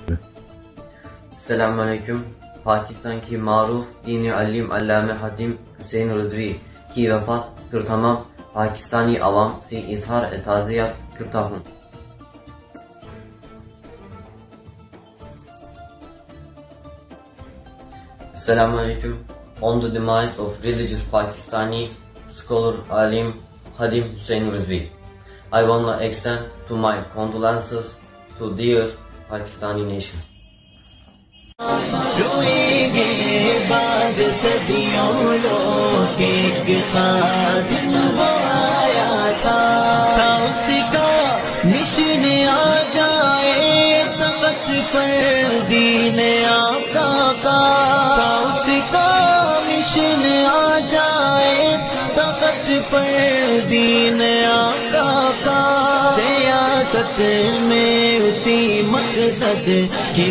अस्सलामुअलैकुम। पाकिस्तान की मारूफ दीन अलीम अल्लामा हदीम हुसैन रिजवी की वफात पर तमाम पाकिस्तानी अवाम से इजहार ताज़ियत करता हूँ। Assalamualaikum. On the demise of religious Pakistani scholar Alim Hadim Hussein Rizvi, I wanna extend to my condolences to dear Pakistani nation. रोएंगे बाद सदियों लोग एक खादिम वो आया था उसका मिशन आ जाए तख्त पर दीन आका का उसका मिशन आ जाए तख्त पर दीन आका का सियासत में उसी मकसद की